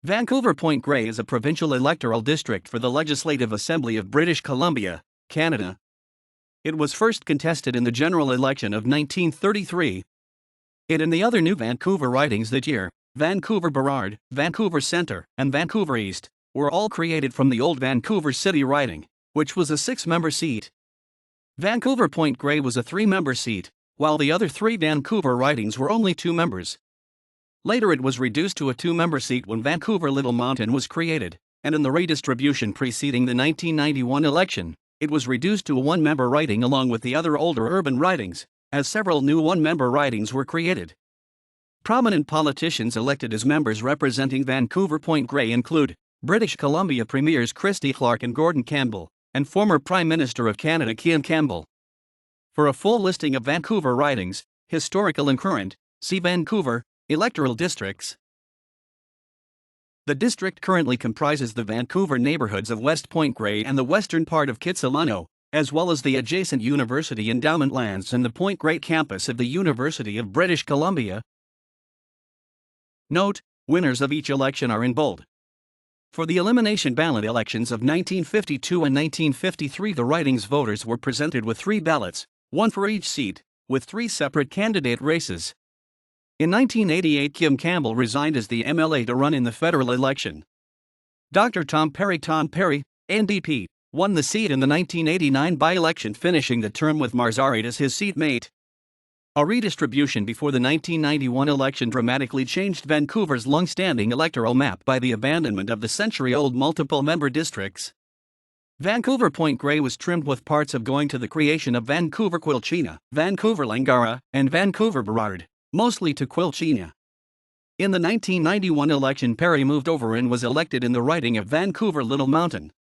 Vancouver-Point Grey is a provincial electoral district for the Legislative Assembly of British Columbia, Canada. It was first contested in the general election of 1933. It and the other new Vancouver ridings that year, Vancouver-Burrard, Vancouver Centre, and Vancouver East, were all created from the old Vancouver City riding, which was a 6-member seat. Vancouver-Point Grey was a 3-member seat, while the other 3 Vancouver ridings were only 2 members. Later it was reduced to a 2-member seat when Vancouver-Little Mountain was created, and in the redistribution preceding the 1991 election, it was reduced to a 1-member riding along with the other older urban ridings, as several new 1-member ridings were created. Prominent politicians elected as members representing Vancouver-Point Grey include British Columbia Premiers Christy and Gordon Campbell, and former Prime Minister of Canada Kim Campbell. For a full listing of Vancouver ridings, historical and current, see Vancouver electoral districts. The district currently comprises the Vancouver neighborhoods of West Point Grey and the western part of Kitsilano, as well as the adjacent University Endowment lands and the Point Grey campus of the University of British Columbia. Note: winners of each election are in bold. For the elimination ballot elections of 1952 and 1953, the ridings voters were presented with 3 ballots, one for each seat, with 3 separate candidate races. In 1988, Kim Campbell resigned as the MLA to run in the federal election. Dr. Tom Perry, NDP, won the seat in the 1989 by-election, finishing the term with Marzaried as his seatmate. A redistribution before the 1991 election dramatically changed Vancouver's long-standing electoral map by the abandonment of the century-old multiple-member districts. Vancouver-Point Grey was trimmed with parts of going to the creation of Vancouver-Quilchena, Vancouver-Langara, and Vancouver-Burrard, mostly to Quilchena. In the 1991 election, Perry moved over and was elected in the riding of Vancouver-Little Mountain.